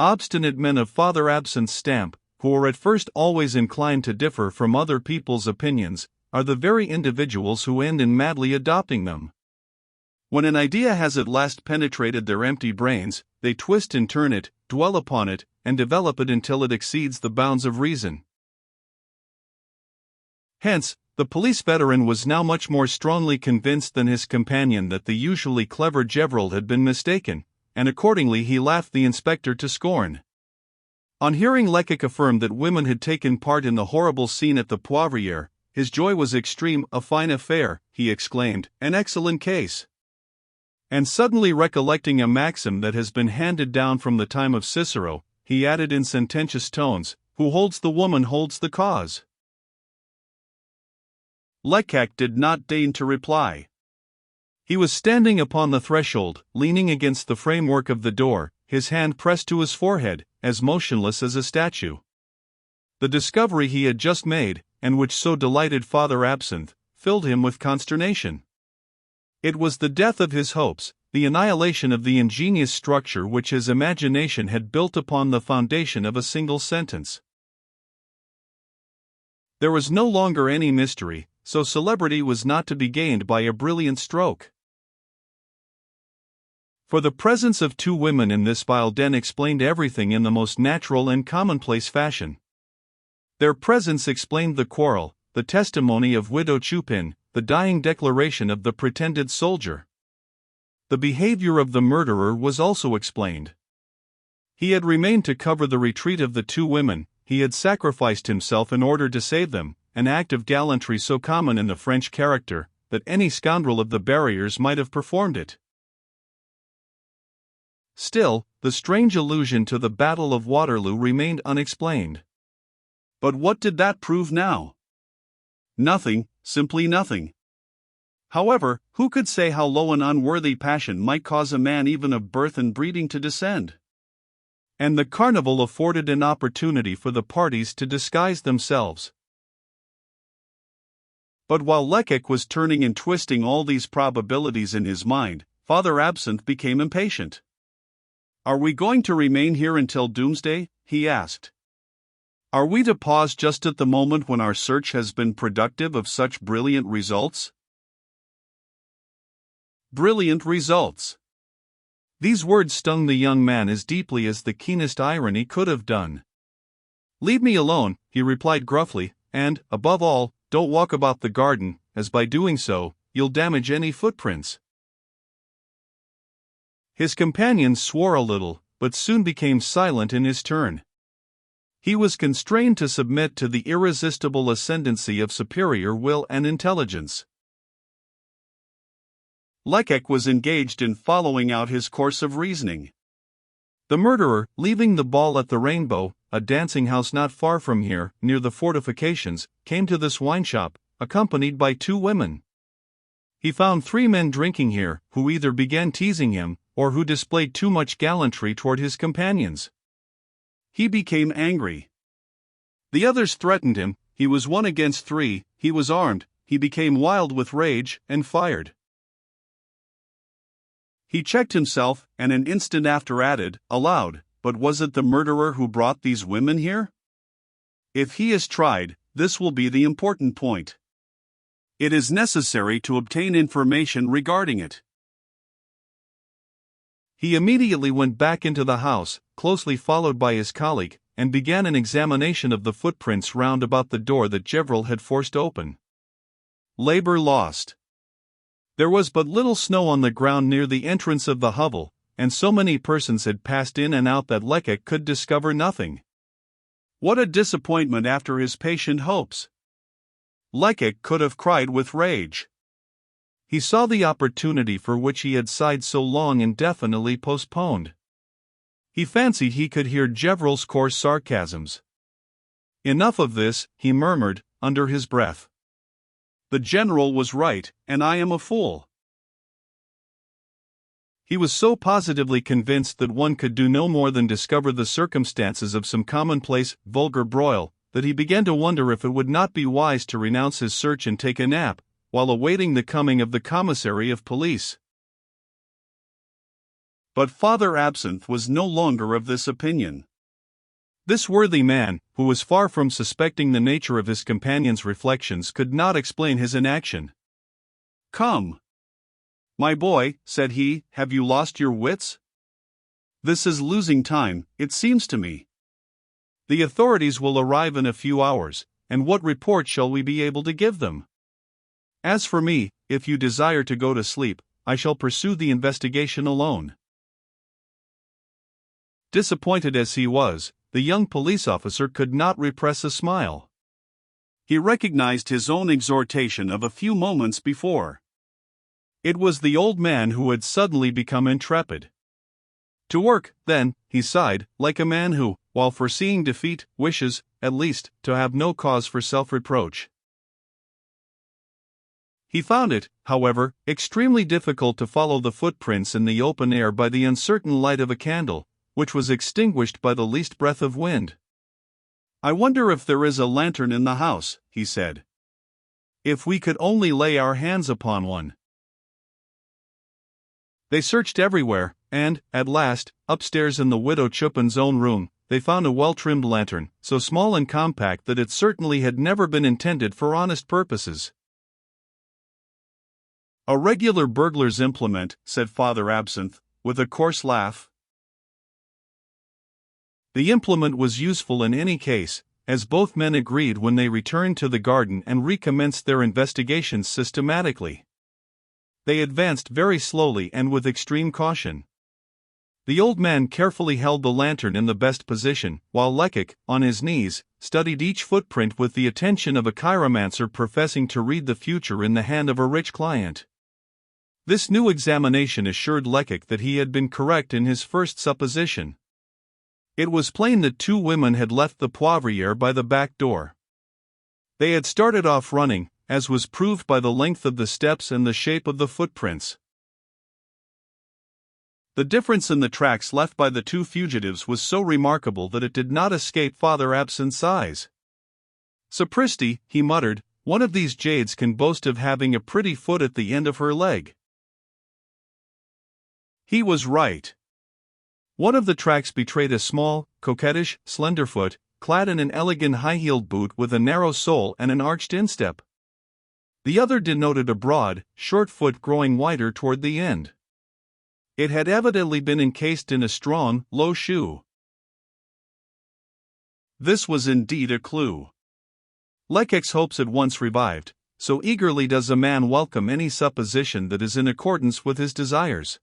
Obstinate men of Father Absinthe's stamp, who are at first always inclined to differ from other people's opinions, are the very individuals who end in madly adopting them. When an idea has at last penetrated their empty brains, they twist and turn it, dwell upon it, and develop it until it exceeds the bounds of reason. Hence, the police veteran was now much more strongly convinced than his companion that the usually clever Gevrol had been mistaken, and accordingly he laughed the inspector to scorn. On hearing Lecoq affirm that women had taken part in the horrible scene at the Poivriere, his joy was extreme. "A fine affair," he exclaimed, "an excellent case." And suddenly recollecting a maxim that has been handed down from the time of Cicero, he added in sententious tones, "Who holds the woman holds the cause." Lecoq did not deign to reply. He was standing upon the threshold, leaning against the framework of the door, his hand pressed to his forehead, as motionless as a statue. The discovery he had just made, and which so delighted Father Absinthe, filled him with consternation. It was the death of his hopes, the annihilation of the ingenious structure which his imagination had built upon the foundation of a single sentence. There was no longer any mystery, so celebrity was not to be gained by a brilliant stroke. For the presence of two women in this vile den explained everything in the most natural and commonplace fashion. Their presence explained the quarrel, the testimony of Widow Chupin, the dying declaration of the pretended soldier. The behavior of the murderer was also explained. He had remained to cover the retreat of the two women, he had sacrificed himself in order to save them, an act of gallantry so common in the French character, that any scoundrel of the barriers might have performed it. Still, the strange allusion to the Battle of Waterloo remained unexplained. But what did that prove now? Nothing, simply nothing. However, who could say how low an unworthy passion might cause a man even of birth and breeding to descend? And the carnival afforded an opportunity for the parties to disguise themselves. But while Lecoq was turning and twisting all these probabilities in his mind, Father Absinthe became impatient. "Are we going to remain here until doomsday?" he asked. "Are we to pause just at the moment when our search has been productive of such brilliant results?" Brilliant results. These words stung the young man as deeply as the keenest irony could have done. "Leave me alone," he replied gruffly, "and, above all, don't walk about the garden, as by doing so, you'll damage any footprints." His companion swore a little, but soon became silent in his turn. He was constrained to submit to the irresistible ascendancy of superior will and intelligence. Lecoq was engaged in following out his course of reasoning. The murderer, leaving the ball at the Rainbow, a dancing house not far from here, near the fortifications, came to this wine shop, accompanied by two women. He found three men drinking here, who either began teasing him, or who displayed too much gallantry toward his companions. He became angry. The others threatened him, he was 1 against 3, he was armed, he became wild with rage, and fired. He checked himself, and an instant after added, aloud, "But was it the murderer who brought these women here? If he is tried, this will be the important point. It is necessary to obtain information regarding it." He immediately went back into the house, closely followed by his colleague, and began an examination of the footprints round about the door that Gevrol had forced open. Labor lost. There was but little snow on the ground near the entrance of the hovel, and so many persons had passed in and out that Lecoq could discover nothing. What a disappointment after his patient hopes! Lecoq could have cried with rage. He saw the opportunity for which he had sighed so long indefinitely postponed. He fancied he could hear Gevrol's coarse sarcasms. "Enough of this," he murmured, under his breath. "The general was right, and I am a fool." He was so positively convinced that one could do no more than discover the circumstances of some commonplace, vulgar broil, that he began to wonder if it would not be wise to renounce his search and take a nap, while awaiting the coming of the commissary of police. But Father Absinthe was no longer of this opinion. This worthy man, who was far from suspecting the nature of his companion's reflections, could not explain his inaction. "Come, my boy," said he, "have you lost your wits? This is losing time, it seems to me. The authorities will arrive in a few hours, and what report shall we be able to give them? As for me, if you desire to go to sleep, I shall pursue the investigation alone." Disappointed as he was, the young police officer could not repress a smile. He recognized his own exhortation of a few moments before. It was the old man who had suddenly become intrepid. To work, then, he sighed, like a man who, while foreseeing defeat, wishes, at least, to have no cause for self-reproach. He found it, however, extremely difficult to follow the footprints in the open air by the uncertain light of a candle, which was extinguished by the least breath of wind. "I wonder if there is a lantern in the house," he said. "If we could only lay our hands upon one." They searched everywhere, and, at last, upstairs in the widow Chupin's own room, they found a well-trimmed lantern, so small and compact that it certainly had never been intended for honest purposes. "A regular burglar's implement," said Father Absinthe, with a coarse laugh. The implement was useful in any case, as both men agreed when they returned to the garden and recommenced their investigations systematically. They advanced very slowly and with extreme caution. The old man carefully held the lantern in the best position, while Lecoq, on his knees, studied each footprint with the attention of a chiromancer professing to read the future in the hand of a rich client. This new examination assured Lecoq that he had been correct in his first supposition. It was plain that two women had left the Poivriere by the back door. They had started off running, as was proved by the length of the steps and the shape of the footprints. The difference in the tracks left by the two fugitives was so remarkable that it did not escape Father Absinthe's eyes. "Sapristi," he muttered, "one of these jades can boast of having a pretty foot at the end of her leg." He was right. One of the tracks betrayed a small, coquettish, slender foot, clad in an elegant high-heeled boot with a narrow sole and an arched instep. The other denoted a broad, short foot growing wider toward the end. It had evidently been encased in a strong, low shoe. This was indeed a clue. Lecoq's hopes at once revived, so eagerly does a man welcome any supposition that is in accordance with his desires.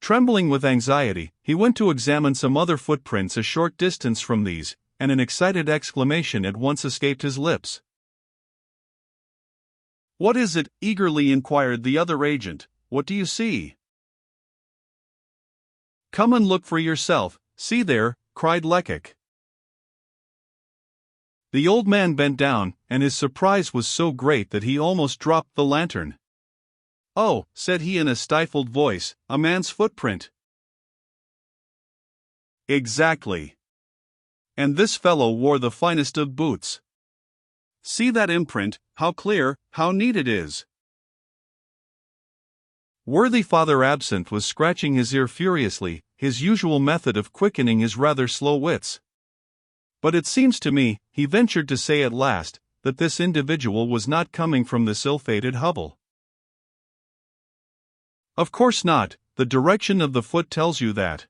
Trembling with anxiety, he went to examine some other footprints a short distance from these, and an excited exclamation at once escaped his lips. "What is it?" eagerly inquired the other agent. "What do you see?" "Come and look for yourself, see there," cried Lecoq. The old man bent down, and his surprise was so great that he almost dropped the lantern. "Oh," said he in a stifled voice, "a man's footprint." "Exactly. And this fellow wore the finest of boots. See that imprint, how clear, how neat it is." Worthy Father Absinthe was scratching his ear furiously, his usual method of quickening his rather slow wits. "But it seems to me," he ventured to say at last, "that this individual was not coming from this ill-fated hovel." "Of course not, the direction of the foot tells you that."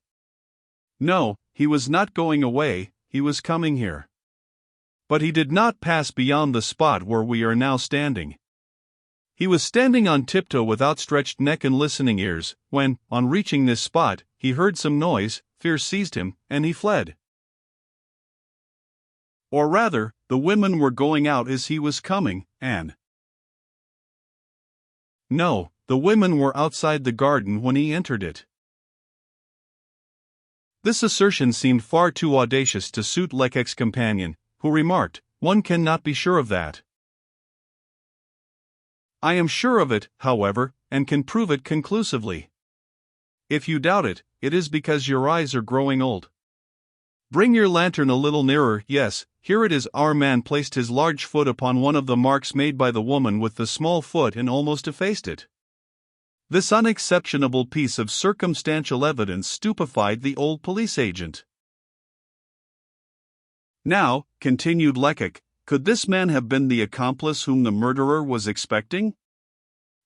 "No, he was not going away, he was coming here. But he did not pass beyond the spot where we are now standing. He was standing on tiptoe with outstretched neck and listening ears, when, on reaching this spot, he heard some noise, fear seized him, and he fled. Or rather, the women were going out as he was coming, and... No, the women were outside the garden when he entered it." This assertion seemed far too audacious to suit Lecoq's companion, who remarked, "One cannot be sure of that." "I am sure of it, however, and can prove it conclusively. If you doubt it, it is because your eyes are growing old. Bring your lantern a little nearer. Yes, here it is." Our man placed his large foot upon one of the marks made by the woman with the small foot and almost effaced it. This unexceptionable piece of circumstantial evidence stupefied the old police agent. Now, continued Lecoq, could this man have been the accomplice whom the murderer was expecting?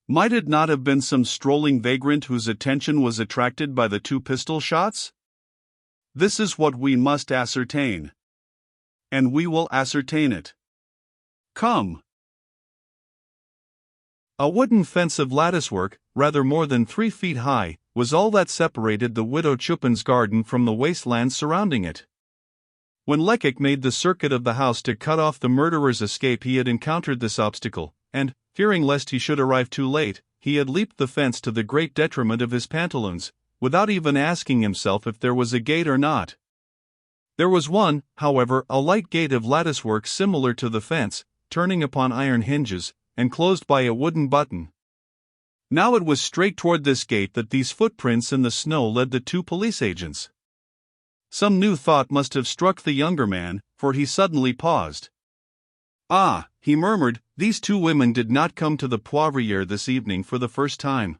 Might it not have been some strolling vagrant whose attention was attracted by the 2 pistol shots? This is what we must ascertain. And we will ascertain it. Come. A wooden fence of latticework, rather more than 3 feet high, was all that separated the widow Chupin's garden from the wasteland surrounding it. When Lecoq made the circuit of the house to cut off the murderer's escape, he had encountered this obstacle, and, fearing lest he should arrive too late, he had leaped the fence to the great detriment of his pantaloons, without even asking himself if there was a gate or not. There was one, however, a light gate of latticework similar to the fence, turning upon iron hinges, and closed by a wooden button. Now it was straight toward this gate that these footprints in the snow led the 2 police agents. Some new thought must have struck the younger man, for he suddenly paused. Ah, he murmured, these 2 women did not come to the Poivriere this evening for the first time.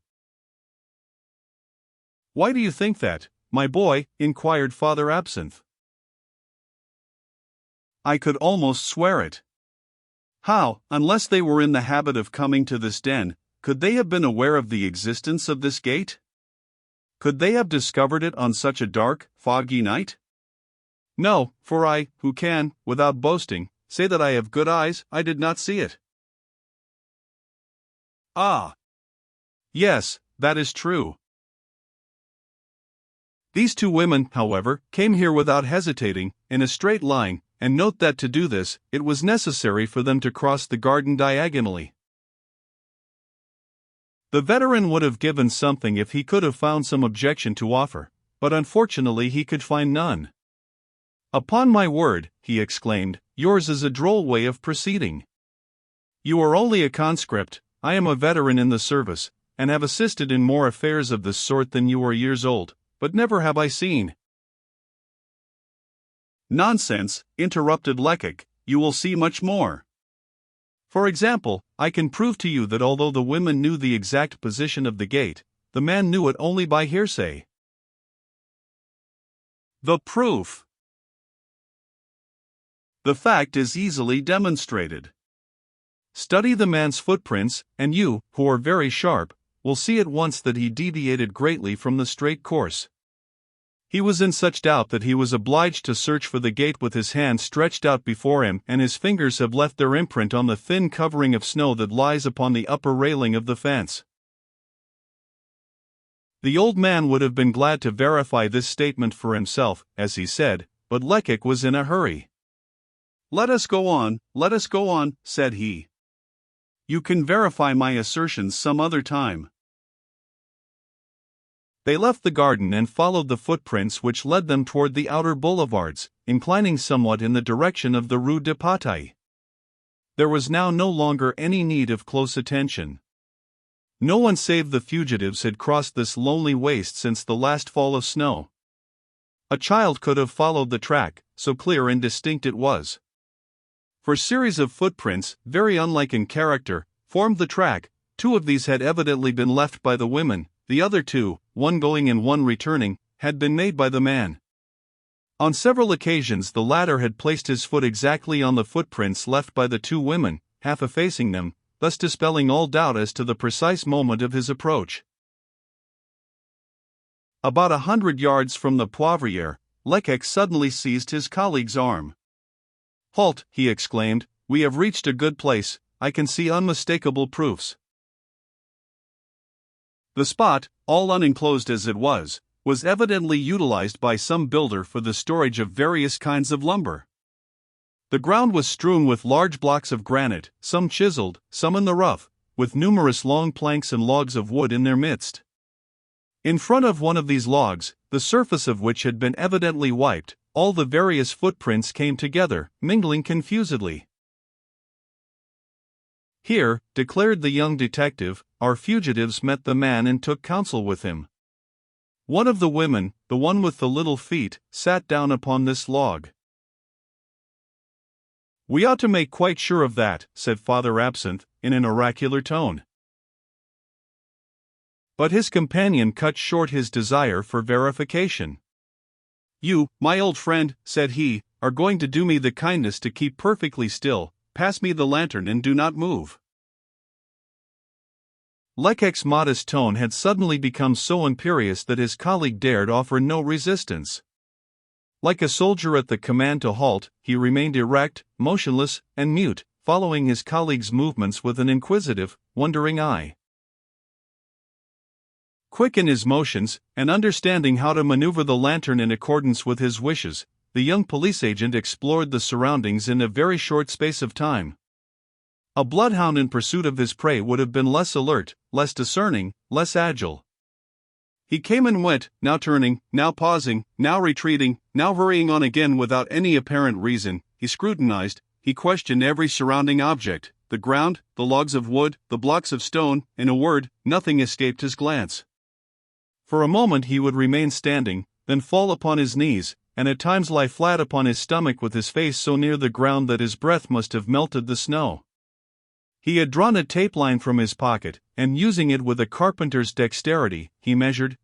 Why do you think that, my boy? Inquired Father Absinthe. I could almost swear it. How, unless they were in the habit of coming to this den, could they have been aware of the existence of this gate? Could they have discovered it on such a dark, foggy night? No, for I, who can, without boasting, say that I have good eyes, I did not see it. Ah! Yes, that is true. These 2 women, however, came here without hesitating, in a straight line, and note that to do this, it was necessary for them to cross the garden diagonally. The veteran would have given something if he could have found some objection to offer, but unfortunately he could find none. Upon my word, he exclaimed, yours is a droll way of proceeding. You are only a conscript, I am a veteran in the service, and have assisted in more affairs of this sort than you are years old, but never have I seen. Nonsense, interrupted Lecoq, you will see much more. For example, I can prove to you that although the women knew the exact position of the gate, the man knew it only by hearsay. The proof. The fact is easily demonstrated. Study the man's footprints, and you, who are very sharp, will see at once that he deviated greatly from the straight course. He was in such doubt that he was obliged to search for the gate with his hand stretched out before him, and his fingers have left their imprint on the thin covering of snow that lies upon the upper railing of the fence. The old man would have been glad to verify this statement for himself, as he said, but Lecoq was in a hurry. Let us go on, said he. You can verify my assertions some other time. They left the garden and followed the footprints which led them toward the outer boulevards, inclining somewhat in the direction of the Rue de Bataille. There was now no longer any need of close attention. No one save the fugitives had crossed this lonely waste since the last fall of snow. A child could have followed the track, so clear and distinct it was. For series of footprints, very unlike in character, formed the track. 2 of these had evidently been left by the women, the other 2, one going and one returning, had been made by the man. On several occasions the latter had placed his foot exactly on the footprints left by the 2 women, half effacing them, thus dispelling all doubt as to the precise moment of his approach. About 100 yards from the Poivriere, Lecoq suddenly seized his colleague's arm. Halt, he exclaimed, we have reached a good place, I can see unmistakable proofs. The spot, all unenclosed as it was evidently utilized by some builder for the storage of various kinds of lumber. The ground was strewn with large blocks of granite, some chiseled, some in the rough, with numerous long planks and logs of wood in their midst. In front of one of these logs, the surface of which had been evidently wiped, all the various footprints came together, mingling confusedly. Here, declared the young detective, our fugitives met the man and took counsel with him. One of the women, the one with the little feet, sat down upon this log. We ought to make quite sure of that, said Father Absinthe, in an oracular tone. But his companion cut short his desire for verification. "You, my old friend," said he, "are going to do me the kindness to keep perfectly still. Pass me the lantern and do not move." Lecoq's modest tone had suddenly become so imperious that his colleague dared offer no resistance. Like a soldier at the command to halt, he remained erect, motionless, and mute, following his colleague's movements with an inquisitive, wondering eye. Quick in his motions, and understanding how to maneuver the lantern in accordance with his wishes, the young police agent explored the surroundings in a very short space of time. A bloodhound in pursuit of his prey would have been less alert, less discerning, less agile. He came and went, now turning, now pausing, now retreating, now hurrying on again without any apparent reason. He scrutinized, he questioned every surrounding object, the ground, the logs of wood, the blocks of stone. In a word, nothing escaped his glance. For a moment he would remain standing, then fall upon his knees, and at times lie flat upon his stomach with his face so near the ground that his breath must have melted the snow. He had drawn a tape line from his pocket, and using it with a carpenter's dexterity, he measured,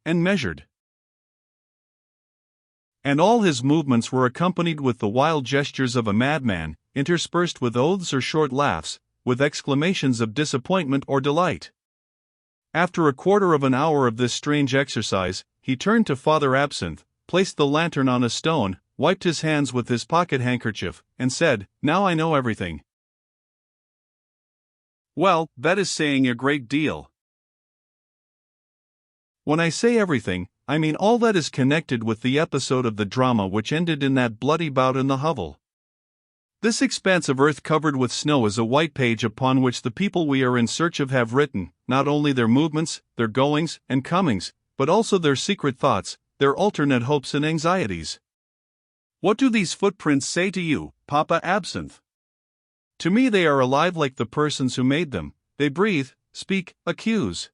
and measured. And all his movements were accompanied with the wild gestures of a madman, interspersed with oaths or short laughs, with exclamations of disappointment or delight. After a quarter of an hour of this strange exercise, he turned to Father Absinthe, placed the lantern on a stone, wiped his hands with his pocket-handkerchief, and said, "Now I know everything." Well, that is saying a great deal. When I say everything, I mean all that is connected with the episode of the drama which ended in that bloody bout in the hovel. This expanse of earth covered with snow is a white page upon which the people we are in search of have written, not only their movements, their goings and comings, but also their secret thoughts, their alternate hopes and anxieties. What do these footprints say to you, Papa Absinthe? To me they are alive like the persons who made them. They breathe, speak, accuse.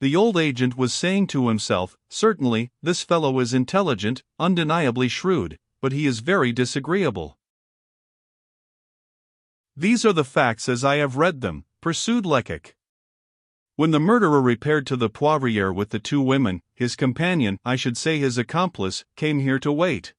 The old agent was saying to himself, "Certainly, this fellow is intelligent, undeniably shrewd, but he is very disagreeable." "These are the facts as I have read them," pursued Lecoq. "When the murderer repaired to the Poivriere with the two women, his companion, I should say his accomplice, came here to wait.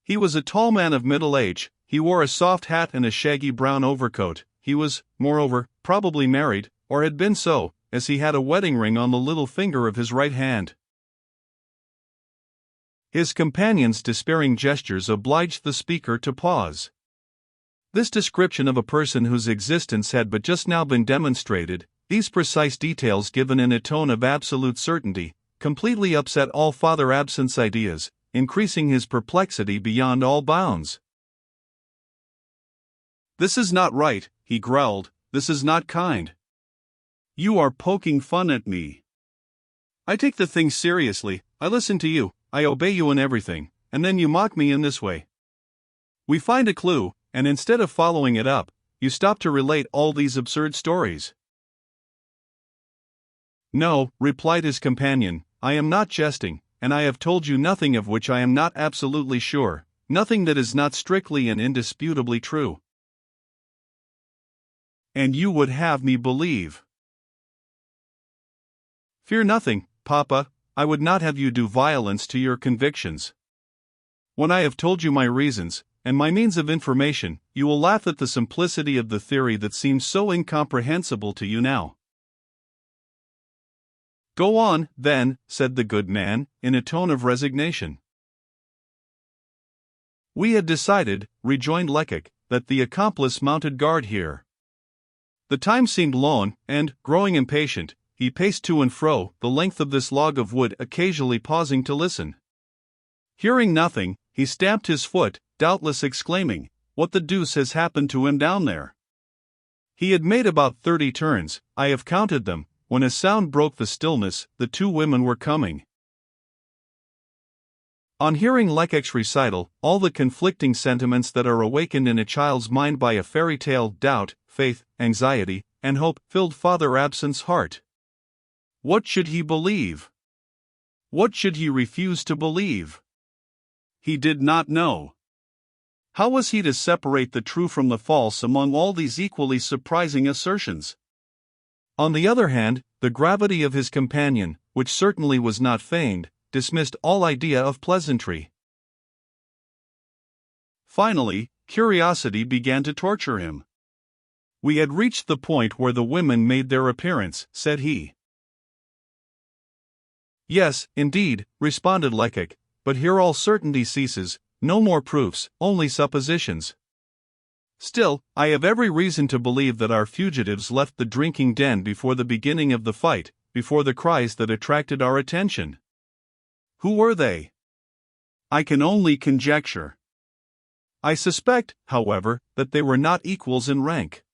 He was a tall man of middle age. He wore a soft hat and a shaggy brown overcoat. He was, moreover, probably married, or had been so, as he had a wedding ring on the little finger of his right hand." His companion's despairing gestures obliged the speaker to pause. This description of a person whose existence had but just now been demonstrated, these precise details given in a tone of absolute certainty, completely upset all Father Absinthe's ideas, increasing his perplexity beyond all bounds. "This is not right," he growled, "this is not kind. You are poking fun at me. I take the thing seriously, I listen to you, I obey you in everything, and then you mock me in this way. We find a clue, and instead of following it up, you stop to relate all these absurd stories." "No," replied his companion, "I am not jesting, and I have told you nothing of which I am not absolutely sure, nothing that is not strictly and indisputably true." "And you would have me believe?" "Fear nothing, Papa, I would not have you do violence to your convictions. When I have told you my reasons, and my means of information, you will laugh at the simplicity of the theory that seems so incomprehensible to you now." "Go on, then," said the good man, in a tone of resignation. "We had decided," rejoined Lecoq, "that the accomplice mounted guard here. The time seemed long, and, growing impatient, he paced to and fro the length of this log of wood, occasionally pausing to listen. Hearing nothing, he stamped his foot, doubtless exclaiming, 'What the deuce has happened to him down there?' He had made about 30 turns, I have counted them, when a sound broke the stillness. The two women were coming. On hearing Lecoq's recital, all the conflicting sentiments that are awakened in a child's mind by a fairy tale, doubt, faith, anxiety, and hope, filled Father Absinthe's heart. What should he believe? What should he refuse to believe? He did not know. How was he to separate the true from the false among all these equally surprising assertions? On the other hand, the gravity of his companion, which certainly was not feigned, dismissed all idea of pleasantry. Finally, curiosity began to torture him. "We had reached the point where the women made their appearance," said he. "Yes, indeed," responded Lecoq, "but here all certainty ceases, no more proofs, only suppositions. Still, I have every reason to believe that our fugitives left the drinking den before the beginning of the fight, before the cries that attracted our attention." "Who were they?" "I can only conjecture. I suspect, however, that they were not equals in rank.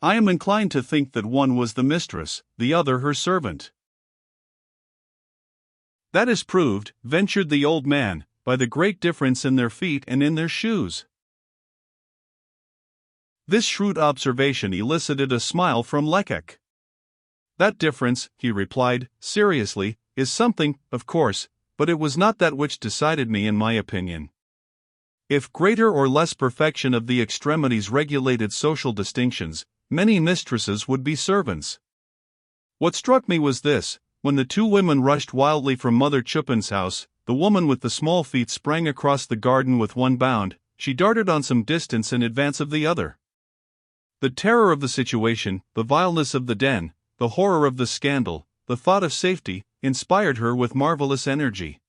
I am inclined to think that one was the mistress, the other her servant." "That is proved," ventured the old man, "by the great difference in their feet and in their shoes." This shrewd observation elicited a smile from Lecoq. "That difference," he replied, seriously, "is something, of course, but it was not that which decided me in my opinion. If greater or less perfection of the extremities regulated social distinctions, many mistresses would be servants. What struck me was this: when the two women rushed wildly from Mother Chupin's house, the woman with the small feet sprang across the garden with one bound, she darted on some distance in advance of the other. The terror of the situation, the vileness of the den, the horror of the scandal, the thought of safety, inspired her with marvelous energy.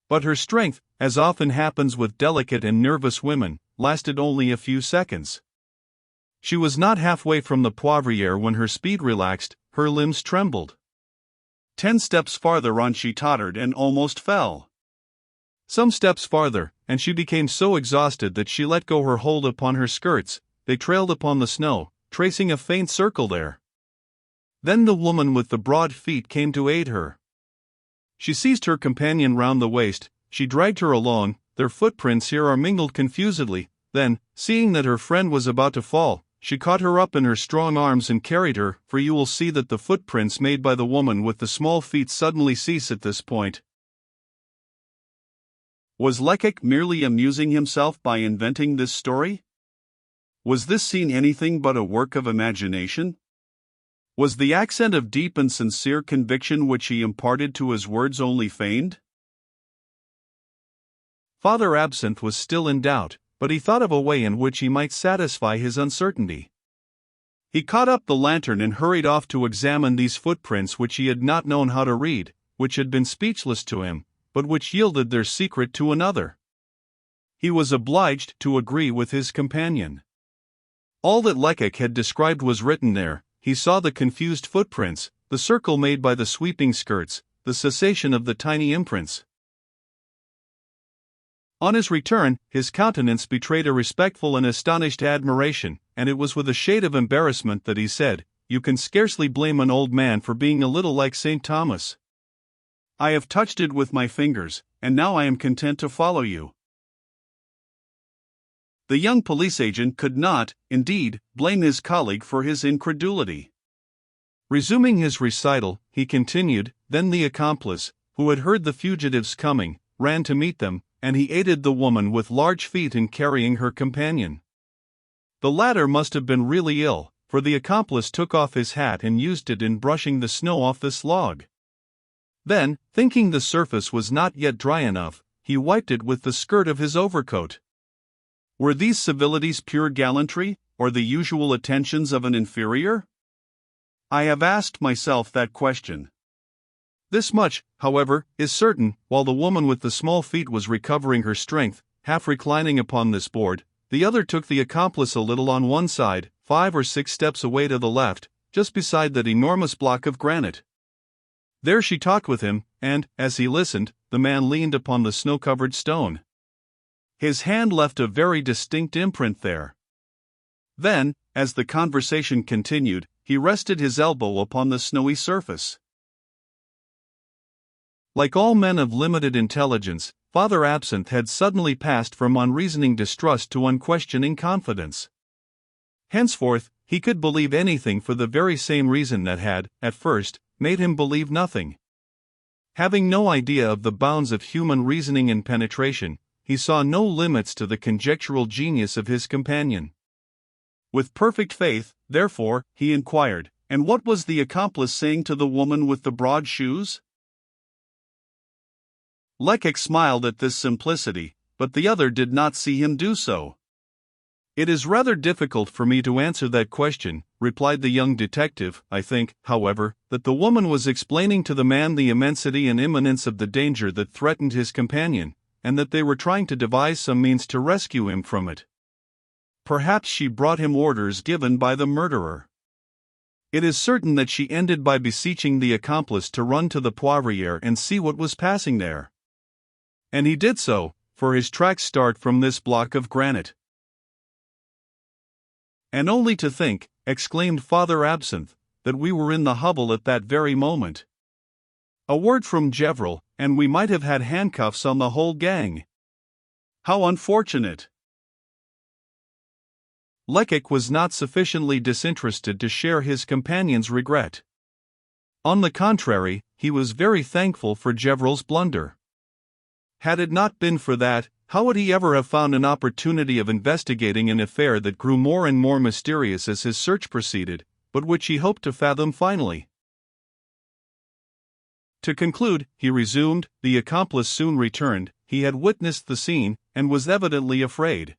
But her strength, as often happens with delicate and nervous women, lasted only a few seconds. She was not halfway from the Poivriere when her speed relaxed, her limbs trembled. 10 steps farther on she tottered and almost fell. Some steps farther, and she became so exhausted that she let go her hold upon her skirts. They trailed upon the snow, tracing a faint circle there. Then the woman with the broad feet came to aid her. She seized her companion round the waist, she dragged her along, their footprints here are mingled confusedly. Then, seeing that her friend was about to fall, she caught her up in her strong arms and carried her, for you will see that the footprints made by the woman with the small feet suddenly cease at this point. Was Lecoq merely amusing himself by inventing this story? Was this scene anything but a work of imagination? Was the accent of deep and sincere conviction which he imparted to his words only feigned? Father Absinthe was still in doubt, but he thought of a way in which he might satisfy his uncertainty. He caught up the lantern and hurried off to examine these footprints which he had not known how to read, which had been speechless to him, but which yielded their secret to another. He was obliged to agree with his companion. All that Lecoq had described was written there. He saw the confused footprints, the circle made by the sweeping skirts, the cessation of the tiny imprints. On his return, his countenance betrayed a respectful and astonished admiration, and it was with a shade of embarrassment that he said, "You can scarcely blame an old man for being a little like St. Thomas. I have touched it with my fingers, and now I am content to follow you." The young police agent could not, indeed, blame his colleague for his incredulity. Resuming his recital, he continued, "Then the accomplice, who had heard the fugitives coming, ran to meet them, and he aided the woman with large feet in carrying her companion. The latter must have been really ill, for the accomplice took off his hat and used it in brushing the snow off this log. Then, thinking the surface was not yet dry enough, he wiped it with the skirt of his overcoat. Were these civilities pure gallantry, or the usual attentions of an inferior? I have asked myself that question. This much, however, is certain: while the woman with the small feet was recovering her strength, half reclining upon this board, the other took the accomplice a little on one side, 5 or 6 steps away to the left, just beside that enormous block of granite. There she talked with him, and, as he listened, the man leaned upon the snow-covered stone. His hand left a very distinct imprint there. Then, as the conversation continued, he rested his elbow upon the snowy surface. Like all men of limited intelligence, Father Absinthe had suddenly passed from unreasoning distrust to unquestioning confidence. Henceforth, he could believe anything for the very same reason that had, at first, made him believe nothing. Having no idea of the bounds of human reasoning and penetration, he saw no limits to the conjectural genius of his companion. With perfect faith, therefore, he inquired, And what was the accomplice saying to the woman with the broad shoes? Lecoq smiled at this simplicity, but the other did not see him do so. "It is rather difficult for me to answer that question," replied the young detective. "I think, however, that the woman was explaining to the man the immensity and imminence of the danger that threatened his companion, and that they were trying to devise some means to rescue him from it. Perhaps she brought him orders given by the murderer. It is certain that she ended by beseeching the accomplice to run to the Poivriere and see what was passing there. And he did so, for his tracks start from this block of granite." "And only to think," exclaimed Father Absinthe, "that we were in the hovel at that very moment. A word from Gevrol, and we might have had handcuffs on the whole gang. How unfortunate!" Lecoq was not sufficiently disinterested to share his companion's regret. On the contrary, he was very thankful for Gevrol's blunder. Had it not been for that, how would he ever have found an opportunity of investigating an affair that grew more and more mysterious as his search proceeded, but which he hoped to fathom finally? To conclude, he resumed, the accomplice soon returned. He had witnessed the scene, and was evidently afraid.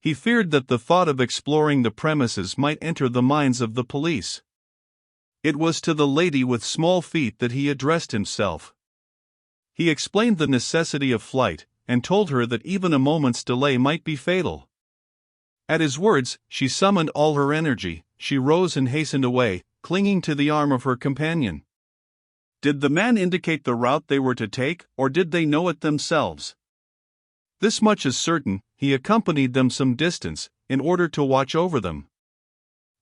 He feared that the thought of exploring the premises might enter the minds of the police. It was to the lady with small feet that he addressed himself. He explained the necessity of flight, and told her that even a moment's delay might be fatal. At his words, she summoned all her energy. She rose and hastened away, clinging to the arm of her companion. Did the man indicate the route they were to take, or did they know it themselves? This much is certain: he accompanied them some distance, in order to watch over them.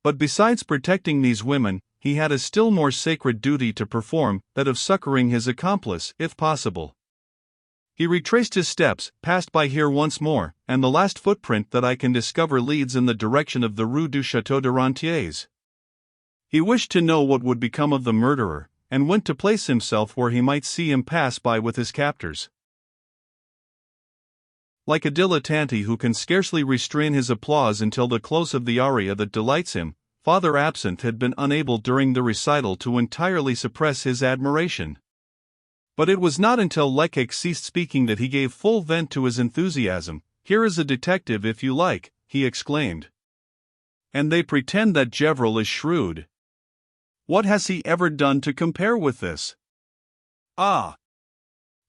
But besides protecting these women, he had a still more sacred duty to perform, that of succoring his accomplice, if possible. He retraced his steps, passed by here once more, and the last footprint that I can discover leads in the direction of the Rue du Château de Rentiers. He wished to know what would become of the murderer, and went to place himself where he might see him pass by with his captors. Like a dilettante who can scarcely restrain his applause until the close of the aria that delights him, Father Absinthe had been unable during the recital to entirely suppress his admiration. But it was not until Lecoq ceased speaking that he gave full vent to his enthusiasm. "Here is a detective if you like," he exclaimed. "And they pretend that Gevrol is shrewd. What has he ever done to compare with this? Ah!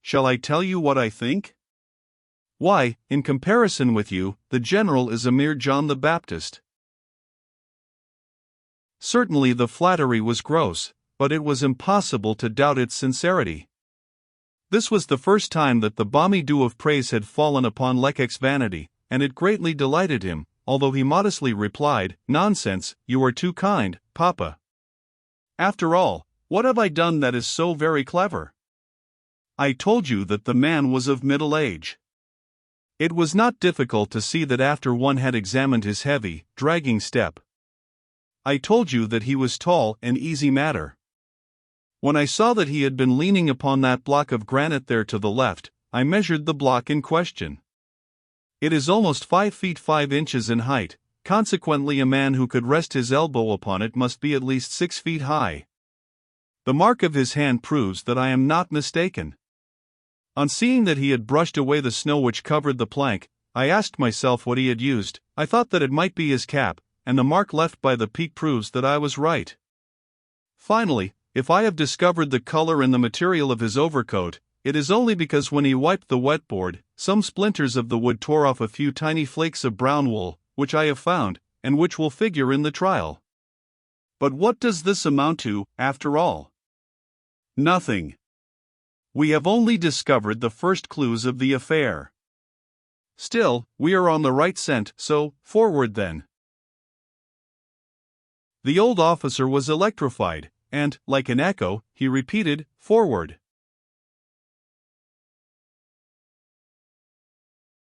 Shall I tell you what I think? Why, in comparison with you, the general is a mere John the Baptist." Certainly the flattery was gross, but it was impossible to doubt its sincerity. This was the first time that the balmy dew of praise had fallen upon Lecoq's vanity, and it greatly delighted him, although he modestly replied, "Nonsense, you are too kind, Papa. After all, what have I done that is so very clever? I told you that the man was of middle age." It was not difficult to see that after one had examined his heavy, dragging step. "I told you that he was tall, an easy matter. When I saw that he had been leaning upon that block of granite there to the left, I measured the block in question. It is almost 5 feet 5 inches in height, consequently a man who could rest his elbow upon it must be at least 6 feet high. The mark of his hand proves that I am not mistaken. On seeing that he had brushed away the snow which covered the plank, I asked myself what he had used. I thought that it might be his cap, and the mark left by the peak proves that I was right. Finally, if I have discovered the color and the material of his overcoat, it is only because when he wiped the wetboard, some splinters of the wood tore off a few tiny flakes of brown wool, which I have found, and which will figure in the trial. But what does this amount to, after all? Nothing. We have only discovered the first clues of the affair. Still, we are on the right scent, so, forward then." The old officer was electrified, and, like an echo, he repeated, "Forward."